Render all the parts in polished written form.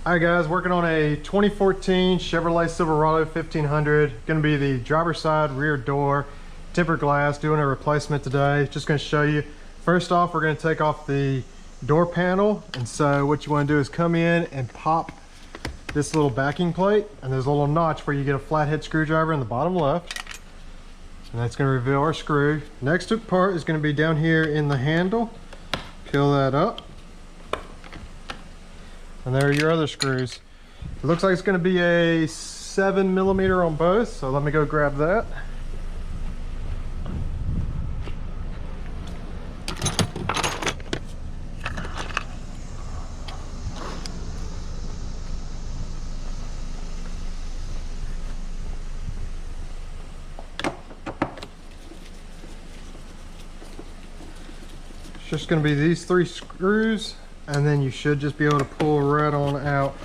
Alright guys, working on a 2014 Chevrolet Silverado 1500. Going to be the driver's side rear door, tempered glass, doing a replacement today. Just going to show you. First off, we're going to take off the door panel. And so what you want to do is come in and pop this little backing plate. And there's a little notch where you get a flathead screwdriver in the bottom left. And that's going to reveal our screw. Next part is going to be down here in the handle. Peel that up. And there are your other screws. It looks like it's going to be a 7mm on both, so let me go grab that. It's just going to be these 3 screws. And then you should just be able to pull right on out.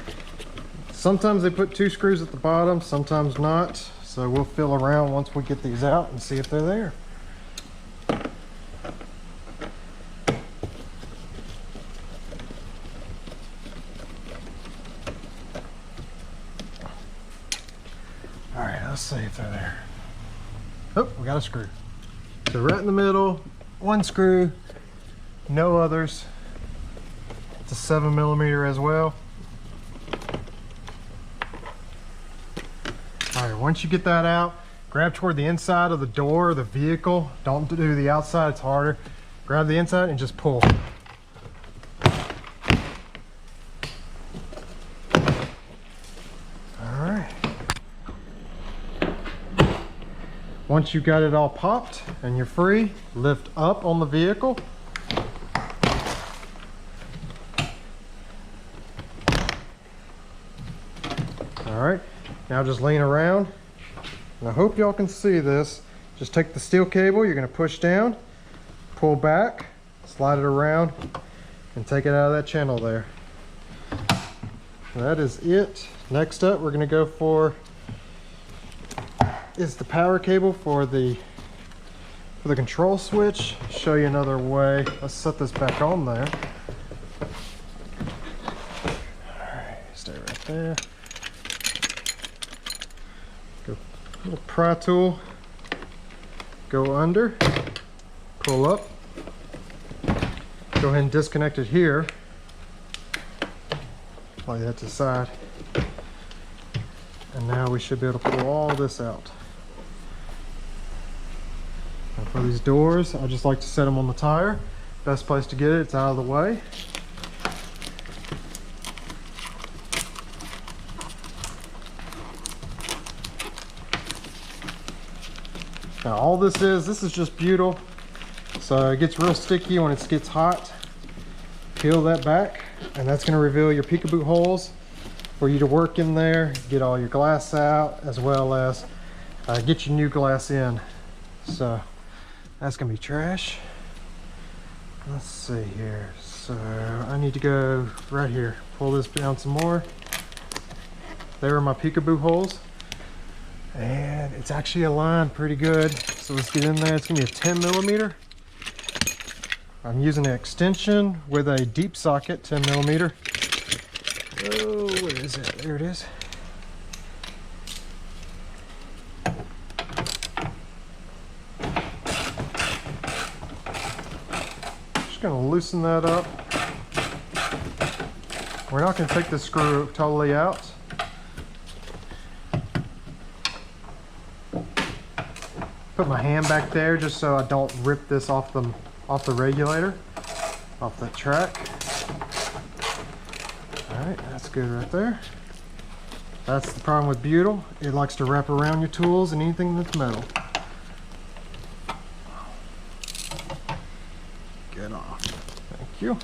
Sometimes they put 2 screws at the bottom, sometimes not. So we'll feel around once we get these out and see if they're there. All right, let's see if they're there. Oh, we got a screw. So right in the middle, 1 screw, no others. It's a 7mm as well. All right, once you get that out, grab toward the inside of the door of the vehicle. Don't do the outside, it's harder. Grab the inside and just pull. All right. Once you got it all popped and you're free, lift up on the vehicle. All right, now just lean around, and I hope y'all can see this. Just take the steel cable, you're gonna push down, pull back, slide it around, and take it out of that channel there. That is it. Next up, we're gonna go for is the power cable for the control switch. Show you another way. Let's set this back on there. All right, stay right there. Little pry tool, go under, pull up, go ahead and disconnect it here, like that to the side, and now we should be able to pull all this out. And for these doors, I just like to set them on the tire. Best place to get it, it's out of the way. Now all this is just butyl, so it gets real sticky when it gets hot. Peel that back, and that's going to reveal your peekaboo holes for you to work in there, get all your glass out, as well as get your new glass in. So that's going to be trash. Let's see here. So I need to go right here, pull this down some more. There are my peekaboo holes. And it's actually aligned pretty good. So let's get in there. It's gonna be a 10mm. I'm using an extension with a deep socket, 10mm. Oh, where is it? There it is. Just gonna loosen that up. We're not gonna take the screw totally out. Put my hand back there just so I don't rip this off the regulator, off that track. All right, that's good right there. That's the problem with butyl. It likes to wrap around your tools and anything that's metal. Get off. Thank you.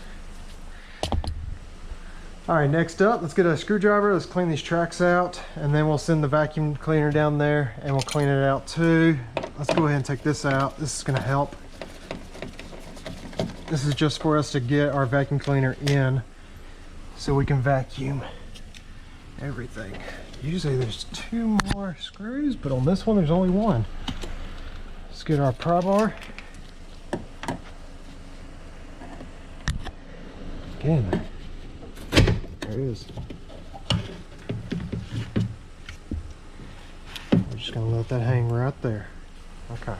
All right, next up, let's get a screwdriver. Let's clean these tracks out, and then we'll send the vacuum cleaner down there and we'll clean it out too. Let's go ahead and take this out. This is gonna help. This is just for us to get our vacuum cleaner in so we can vacuum everything. Usually there's 2 more screws, but on this one there's only 1. Let's get our pry bar. Again, there it is. gonna let that hang right there. Okay.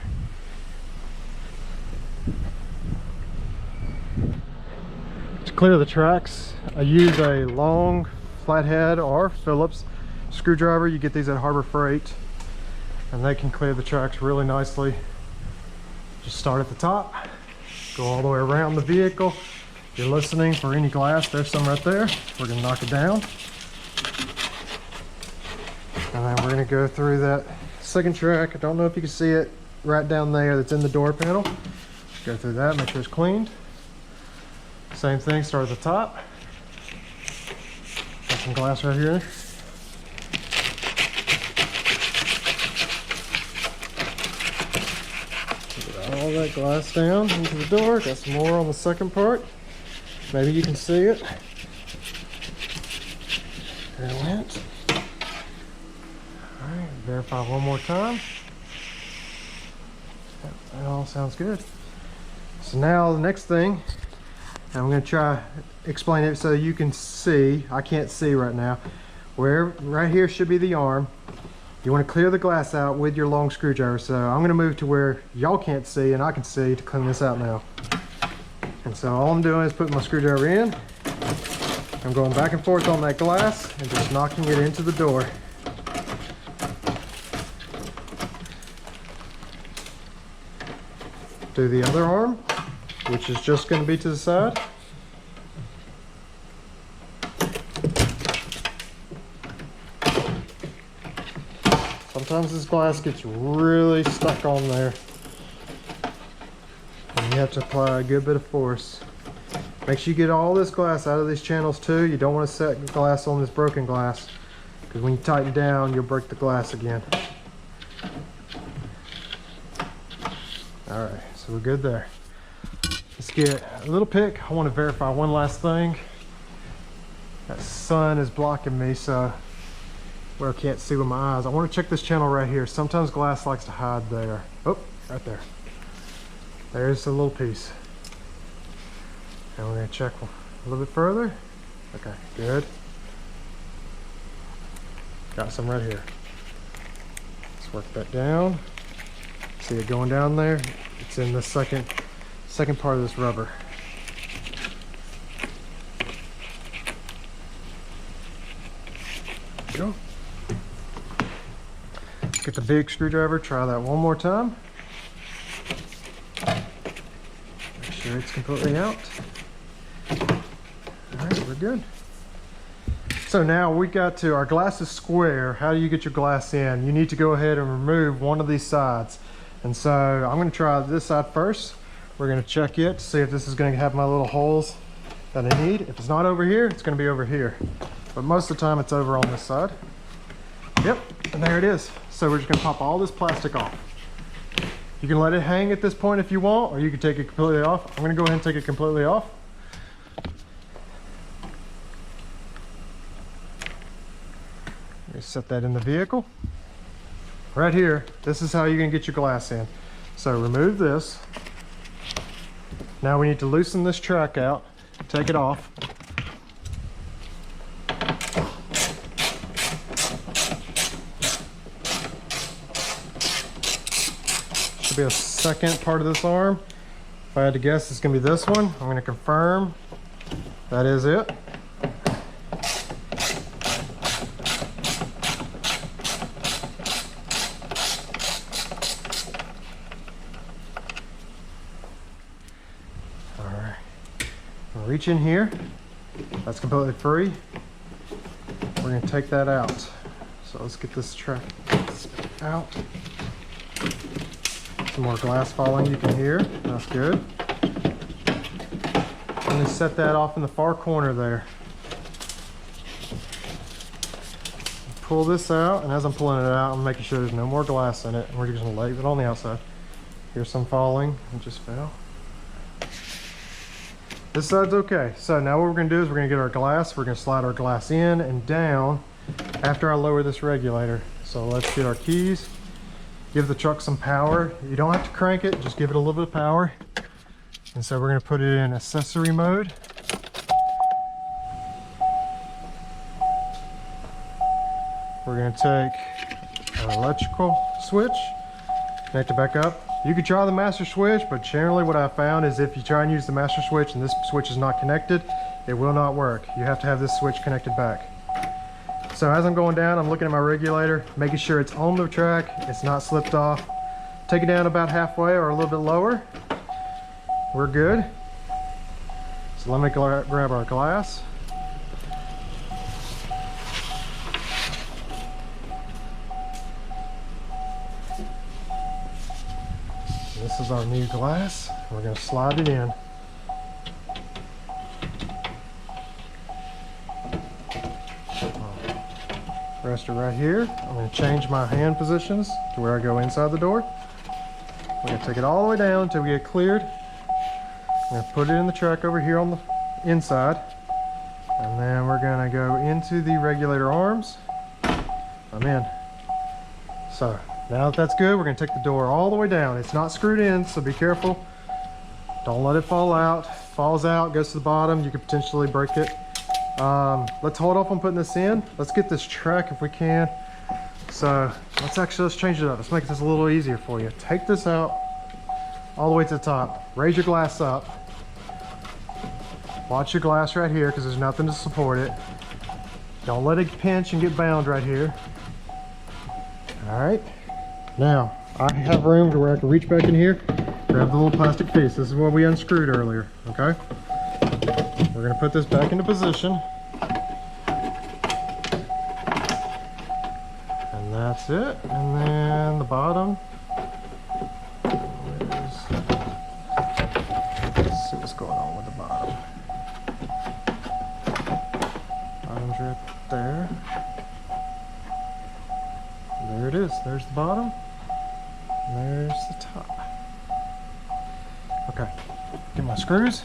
To clear the tracks, I use a long flathead or Phillips screwdriver. You get these at Harbor Freight, and they can clear the tracks really nicely. Just start at the top, go all the way around the vehicle. If you're listening for any glass, there's some right there. We're gonna knock it down. And then we're gonna go through that second track. I don't know if you can see it right down there that's in the door panel. Go through that, make sure it's cleaned. Same thing, start at the top. Got some glass right here. Get all that glass down into the door. Got some more on the second part. Maybe you can see it. There it went. Alright, verify one more time. That all sounds good. So now the next thing, and I'm going to try explain it so you can see. I can't see right now. Where right here should be the arm. You want to clear the glass out with your long screwdriver. So I'm going to move to where y'all can't see and I can see to clean this out now. And so all I'm doing is putting my screwdriver in. I'm going back and forth on that glass and just knocking it into the door. Do the other arm, which is just going to be to the side. Sometimes this glass gets really stuck on there, and you have to apply a good bit of force. Make sure you get all this glass out of these channels too. You don't want to set glass on this broken glass, because when you tighten down, you'll break the glass again. Alright, so we're good there. Let's get a little pick. I want to verify one last thing. That sun is blocking me, so where I can't see with my eyes. I want to check this channel right here. Sometimes glass likes to hide there. Oh, right there. There's a little piece. And we're going to check a little bit further. Okay, good. Got some right here. Let's work that down. See it going down there? It's in the second part of this rubber. There we go. Let's get the big screwdriver, try that one more time. Make sure it's completely out. Alright, we're good. So now we got to, our glass is square. How do you get your glass in? You need to go ahead and remove one of these sides. And so I'm going to try this side first. We're going to check it to see if this is going to have my little holes that I need. If it's not over here, it's going to be over here. But most of the time it's over on this side. Yep, and there it is. So we're just going to pop all this plastic off. You can let it hang at this point if you want, or you can take it completely off. I'm going to go ahead and take it completely off. Let me set that in the vehicle. Right here, this is how you're going to get your glass in. So remove this. Now we need to loosen this track out, take it off. Should be a second part of this arm. If I had to guess, it's going to be this one. I'm going to confirm that is it. Reach in here, that's completely free. We're going to take that out. So let's get this track out. Some more glass falling you can hear, that's good. Let me set that off in the far corner there. Pull this out, and as I'm pulling it out, I'm making sure there's no more glass in it. And we're just going to leave it on the outside. Here's some falling, it just fell. This side's okay. So now what we're going to do is we're going to get our glass. We're going to slide our glass in and down after I lower this regulator. So let's get our keys. Give the truck some power. You don't have to crank it, just give it a little bit of power. And so we're going to put it in accessory mode. We're going to take an electrical switch, connect it back up. You could try the master switch, but generally what I found is if you try and use the master switch and this switch is not connected, it will not work. You have to have this switch connected back. So as I'm going down, I'm looking at my regulator, making sure it's on the track, it's not slipped off. Take it down about halfway or a little bit lower. We're good. So let me grab our glass. This is our new glass. We're going to slide it in. Rest it right here. I'm going to change my hand positions to where I go inside the door. We're going to take it all the way down until we get cleared. I'm going to put it in the track over here on the inside. And then we're going to go into the regulator arms. I'm in. So now that that's good, we're going to take the door all the way down. It's not screwed in, so be careful. Don't let it fall out. Falls out, goes to the bottom, you could potentially break it. Let's hold off on putting this in. Let's get this track if we can. So let's change it up. Let's make this a little easier for you. Take this out all the way to the top. Raise your glass up. Watch your glass right here because there's nothing to support it. Don't let it pinch and get bound right here. All right. Now I have room to where I can reach back in here, grab the little plastic piece. This is what we unscrewed earlier. Okay. We're going to put this back into position. And that's it. And then the bottom. Let's see what's going on with the bottom. Bottom's right there. There it is. There's the bottom. And there's the top. Okay. Get my screws.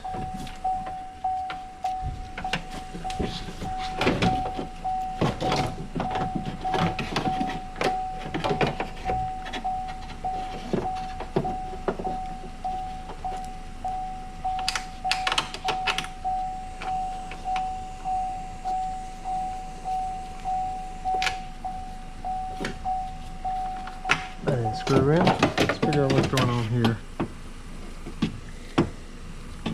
Screw in. Let's figure out what's going on here.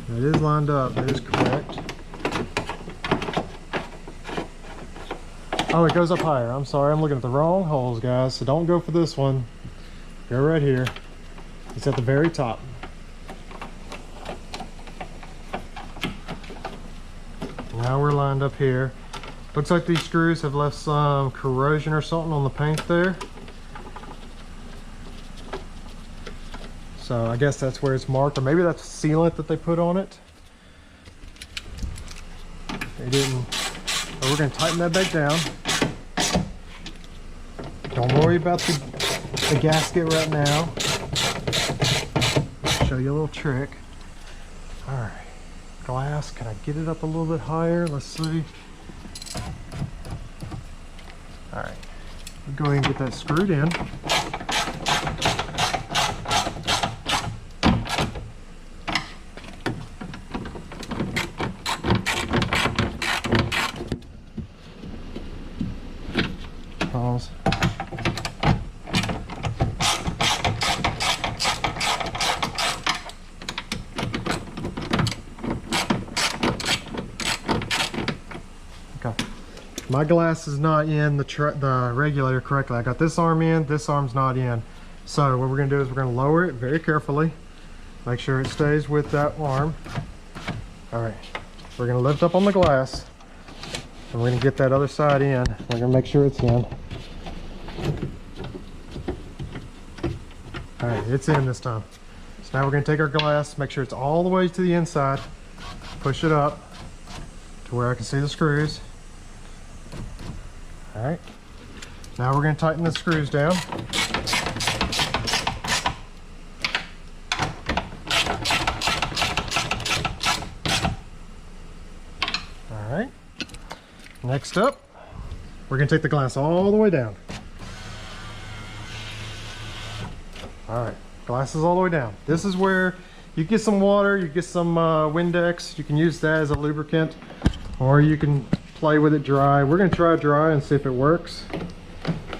It is lined up. That is correct. Oh, it goes up higher. I'm sorry. I'm looking at the wrong holes, guys. So don't go for this one. Go right here. It's at the very top. Now we're lined up here. Looks like these screws have left some corrosion or something on the paint there. So I guess that's where it's marked, or maybe that's sealant that they put on it. They didn't. But we're going to tighten that back down. Don't worry about the gasket right now. I'll show you a little trick. All right, glass. Can I get it up a little bit higher? Let's see. All right, we'll go ahead and get that screwed in. Pause. Okay. My glass is not in the regulator correctly. I got this arm in, this arm's not in. So what we're going to do is we're going to lower it very carefully. Make sure it stays with that arm. All right. We're going to lift up on the glass. And we're going to get that other side in. We're going to make sure it's in. All right, it's in this time. So now we're going to take our glass, make sure it's all the way to the inside, push it up to where I can see the screws. All right, now we're going to tighten the screws down. All right, next up, we're going to take the glass all the way down. All right, glass is all the way down. This is where you get some water, you get some Windex. You can use that as a lubricant, or you can play with it dry. We're gonna try it dry and see if it works.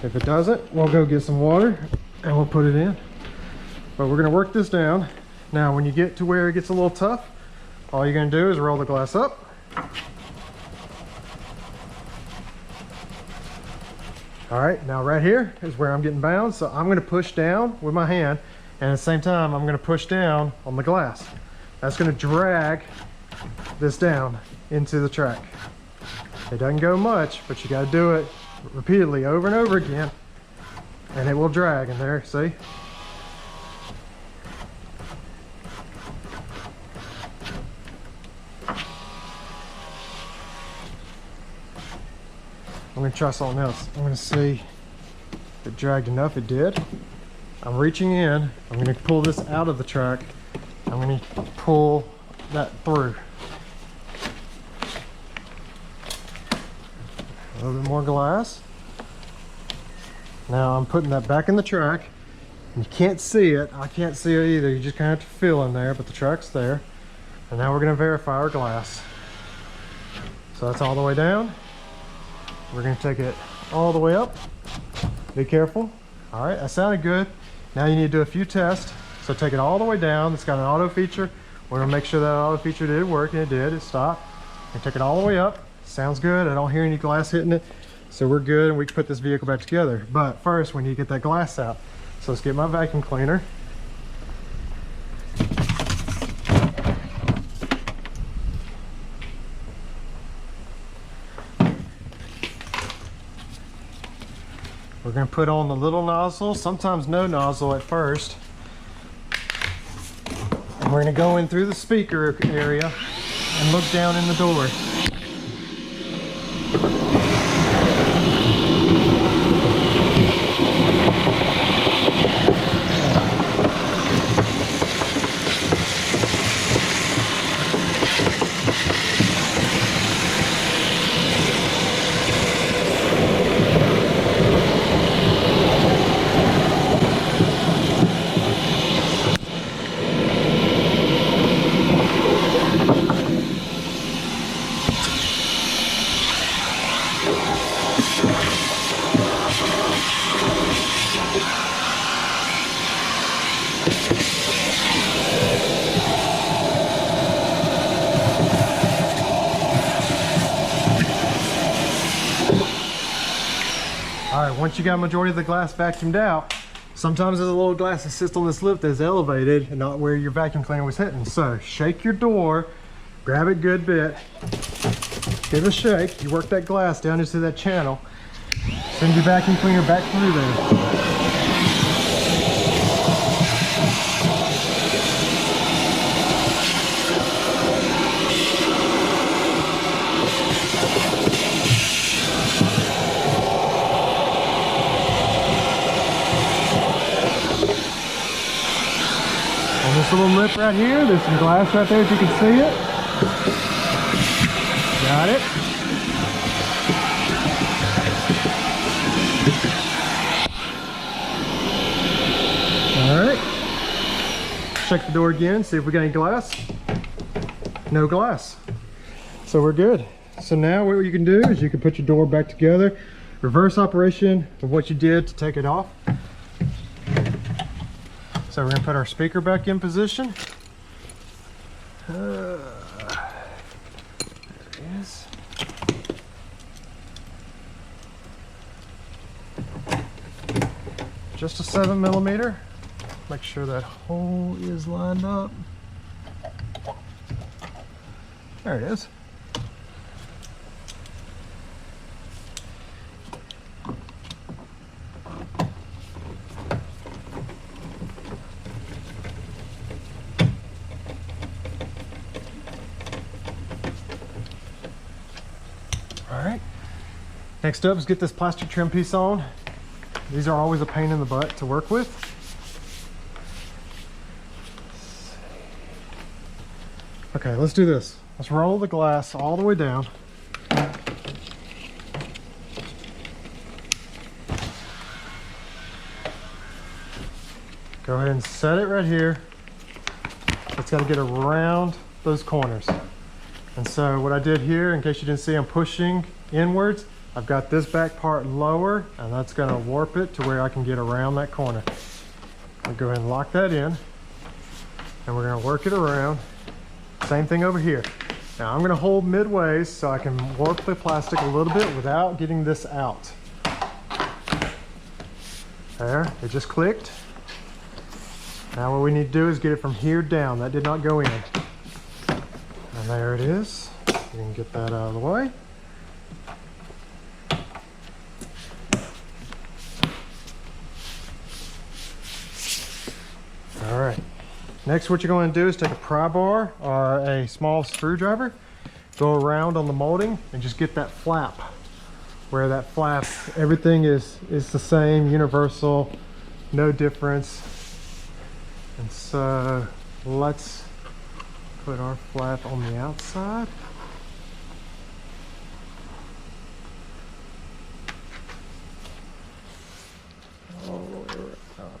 If it doesn't, we'll go get some water and we'll put it in. But we're gonna work this down. Now, when you get to where it gets a little tough, all you're gonna do is roll the glass up. All right, now right here is where I'm getting bound. So I'm gonna push down with my hand, and at the same time, I'm gonna push down on the glass. That's gonna drag this down into the track. It doesn't go much, but you gotta do it repeatedly over and over again, and it will drag in there, see? I'm gonna try something else. I'm gonna see if it dragged enough. It did. I'm reaching in. I'm gonna pull this out of the track. I'm gonna pull that through. A little bit more glass. Now I'm putting that back in the track. You can't see it. I can't see it either. You just kind of have to feel in there, but the track's there. And now we're gonna verify our glass. So that's all the way down. We're gonna take it all the way up. Be careful. All right, that sounded good. Now you need to do a few tests. So take it all the way down. It's got an auto feature. We're gonna make sure that auto feature did work, and it did. It stopped. And take it all the way up. Sounds good. I don't hear any glass hitting it. So we're good, and we can put this vehicle back together. But first, we need to get that glass out. So let's get my vacuum cleaner. We're going to put on the little nozzle, sometimes no nozzle at first. And we're going to go in through the speaker area and look down in the door. Once you got majority of the glass vacuumed out, sometimes there's a little glass that sits on this lip that's elevated and not where your vacuum cleaner was hitting. So shake your door, grab it good bit, give it a shake. You work that glass down into that channel, send your vacuum cleaner back through there. This little lip right here, there's some glass right there if you can see it. Got it. All right. Check the door again, see if we got any glass. No glass. So we're good. So now what you can do is you can put your door back together. Reverse operation of what you did to take it off. So we're going to put our speaker back in position. There it is. Just a 7mm. Make sure that hole is lined up. There it is. Next up is get this plastic trim piece on. These are always a pain in the butt to work with. Okay, let's do this. Let's roll the glass all the way down. Go ahead and set it right here. It's got to get around those corners. And so what I did here, in case you didn't see, I'm pushing inwards. I've got this back part lower, and that's going to warp it to where I can get around that corner. I'll go ahead and lock that in, and we're going to work it around. Same thing over here. Now I'm going to hold midway so I can warp the plastic a little bit without getting this out. There, it just clicked. Now what we need to do is get it from here down. That did not go in. And there it is. You can get that out of the way. All right. Next, what you're going to do is take a pry bar or a small screwdriver, go around on the molding, and just get that flap. Where that flap, everything is the same, universal, no difference. And so let's put our flap on the outside. All the way around.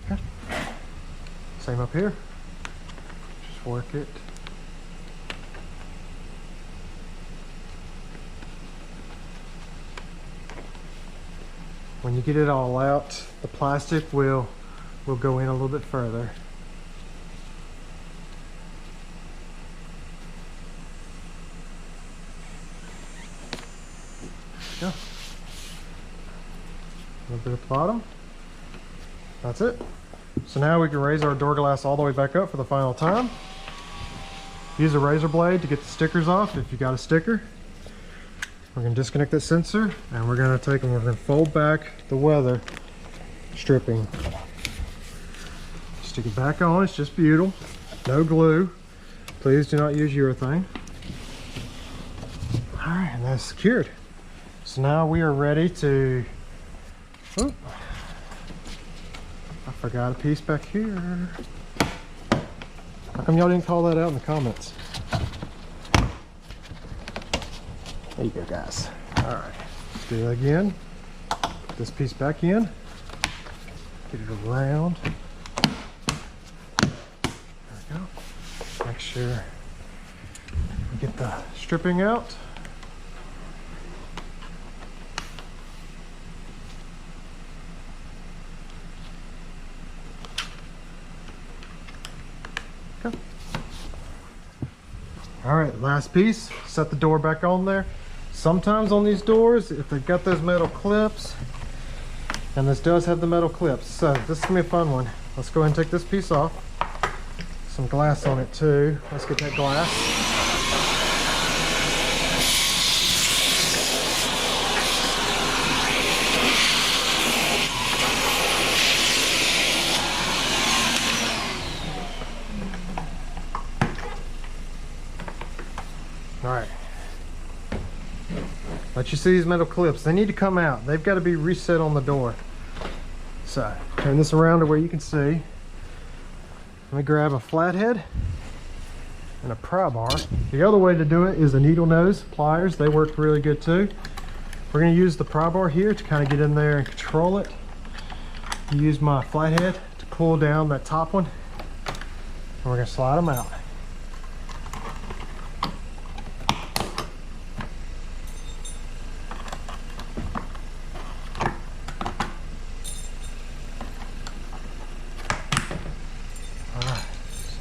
Okay. Same up here. Just work it. When you get it all out, the plastic will go in a little bit further. There you go. A little bit at the bottom. That's it. So now we can raise our door glass all the way back up for the final time. Use a razor blade to get the stickers off if you got a sticker. We're going to disconnect that sensor, and we're going to take and we're going to fold back the weather stripping. Stick it back on. It's just butyl, no glue. Please do not use urethane. All right, and that's secured. So now we are ready to. Oh, I forgot a piece back here. How come y'all didn't call that out in the comments? There you go, guys. All right, let's do that again. Put this piece back in. Get it around. There we go. Make sure we get the stripping out. Okay. All right, last piece. Set the door back on there. Sometimes on these doors, if they've got those metal clips, and this does have the metal clips, so this is gonna be a fun one. Let's go ahead and take this piece off. Some glass on it too. Let's get that glass. All right. Let you see these metal clips. They need to come out. They've got to be reset on the door. So turn this around to where you can see. Let me grab a flathead and a pry bar. The other way to do it is a needle nose pliers. They work really good too. We're going to use the pry bar here to kind of get in there and control it. Use my flathead to pull down that top one, and we're going to slide them out.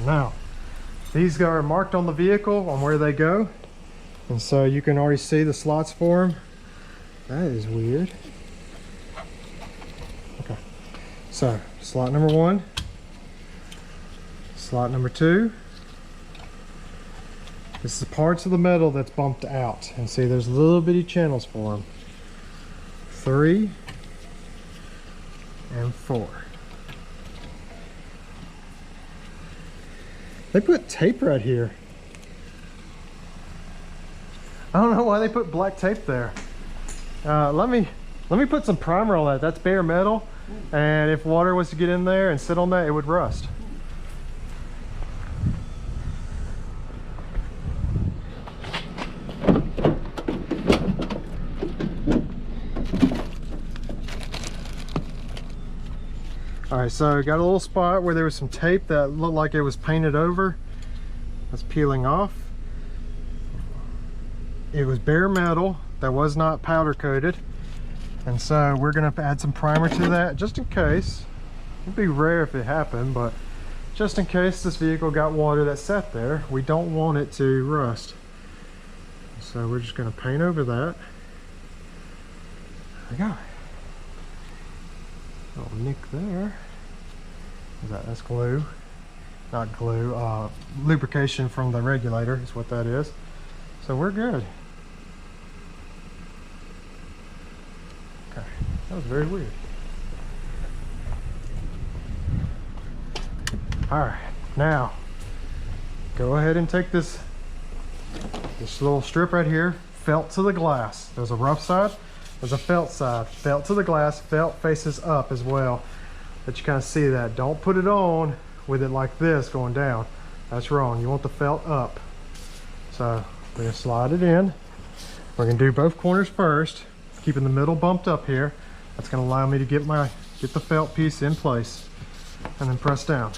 Now, these are marked on the vehicle on where they go, and so you can already see the slots for them. That is weird. Okay, so slot number 1, slot number 2. This is the parts of the metal that's bumped out, and see there's little bitty channels for them. 3 and 4. They put tape right here. I don't know why they put black tape there. Let me put some primer on that. That's bare metal, and if water was to get in there and sit on that, it would rust. All right, so got a little spot where there was some tape that looked like it was painted over. That's peeling off. It was bare metal that was not powder coated. And so we're gonna add some primer to that just in case. It'd be rare if it happened, but just in case this vehicle got water that sat there, we don't want it to rust. So we're just gonna paint over that. There we go. Little nick there. That's glue. Not glue, lubrication from the regulator is what that is. So we're good. Okay, that was very weird. All right, now go ahead and take this little strip right here, felt to the glass. There's a rough side, there's a felt side. Felt to the glass, felt faces up as well. But you kind of see that. Don't put it on with it like this going down. That's wrong. You want the felt up. So we're gonna slide it in. We're gonna do both corners first, keeping the middle bumped up here. That's gonna allow me to get the felt piece in place and then press down.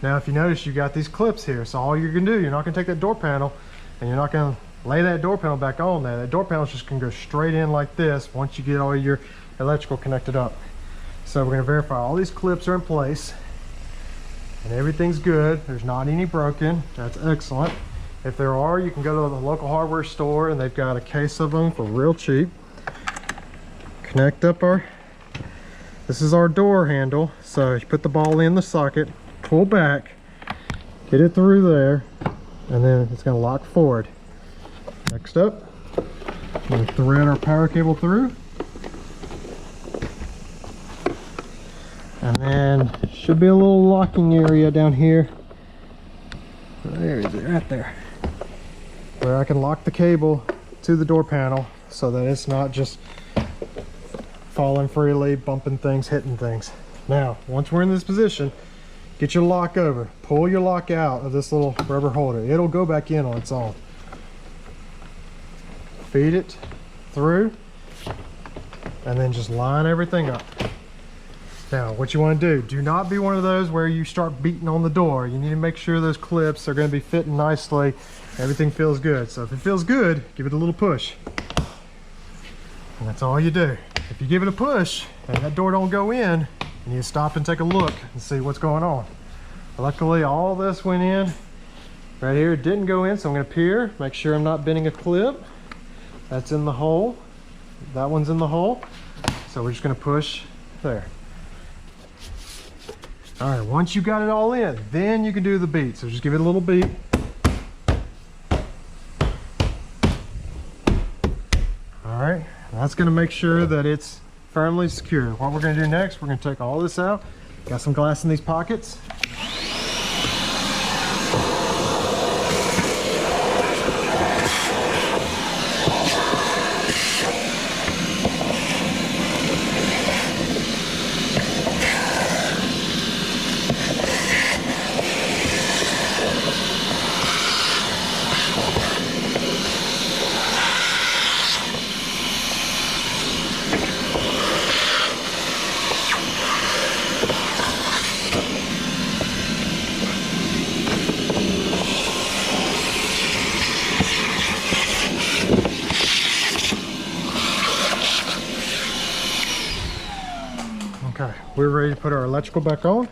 Now, if you notice, you got these clips here. So all you're gonna do, you're not gonna take that door panel and you're not gonna lay that door panel back on there. That door panel is just gonna go straight in like this once you get all your electrical connected up. So we're gonna verify all these clips are in place and everything's good. There's not any broken. That's excellent. If there are, you can go to the local hardware store and they've got a case of them for real cheap. Connect up this is our door handle. So you put the ball in the socket, pull back, get it through there, and then it's gonna lock forward. Next up, we're gonna thread our power cable through. And then should be a little locking area down here. There it is, right there. Where I can lock the cable to the door panel so that it's not just falling freely, bumping things, hitting things. Now, once we're in this position, get your lock over. Pull your lock out of this little rubber holder. It'll go back in on its own. Feed it through, and then just line everything up. Now, what you want to do not be one of those where you start beating on the door. You need to make sure those clips are going to be fitting nicely. Everything feels good. So if it feels good, give it a little push. And that's all you do. If you give it a push and that door don't go in, you need to stop and take a look and see what's going on. Luckily, all this went in. Right here, it didn't go in, so I'm going to peer, make sure I'm not bending a clip. That's in the hole. That one's in the hole. So we're just going to push there. All right, once you got it all in, then you can do the beat. So just give it a little beat. All right, that's gonna make sure that it's firmly secure. What we're gonna do next, we're gonna take all this out. Got some glass in these pockets. Okay, we're ready to put our electrical back on.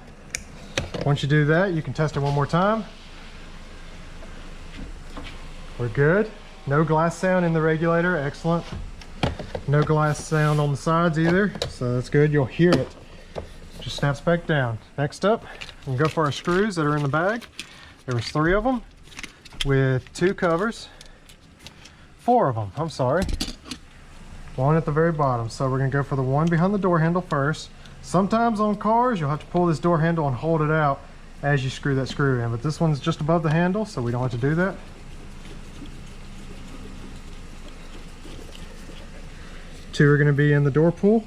Once you do that, you can test it one more time. We're good. No glass sound in the regulator, excellent. No glass sound on the sides either, so that's good. You'll hear it. Just snaps back down. Next up, we can go for our screws that are in the bag. There was 3 of them with 2 covers. 4 of them, I'm sorry. 1 at the very bottom. So we're gonna go for the one behind the door handle first. Sometimes on cars, you'll have to pull this door handle and hold it out as you screw that screw in, but this one's just above the handle, so we don't have to do that. Two are going to be in the door pull.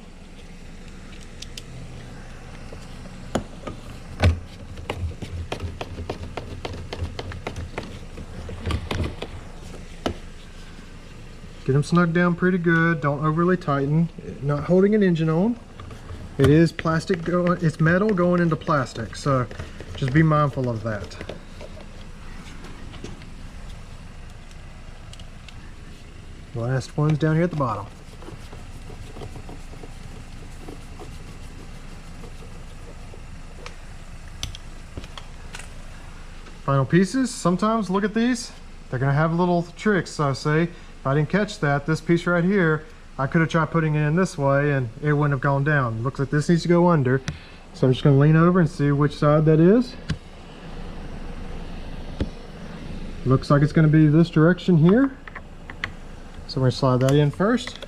Get them snug down pretty good. Don't overly tighten. Not holding an engine on. It is plastic, it's metal going into plastic, so just be mindful of that. Last one's down here at the bottom. Final pieces. Sometimes look at these, they're gonna have little tricks. So say if I didn't catch that, this piece right here, I could have tried putting it in this way and it wouldn't have gone down. Looks like this needs to go under, so I'm just gonna lean over and see which side that is. Looks like it's gonna be this direction here, so we're gonna slide that in first.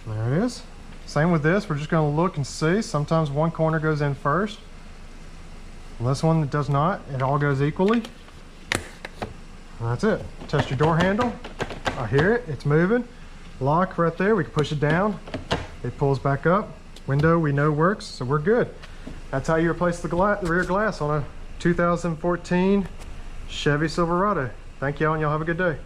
There it is. Same with this, we're just gonna look and see. Sometimes one corner goes in first. And this one that does not, it all goes equally. And that's it. Test your door handle. I hear it, it's moving. Lock right there, we can push it down. It pulls back up. Window we know works, so we're good. That's how you replace the rear glass on a 2014 Chevy Silverado. Thank y'all, and y'all have a good day.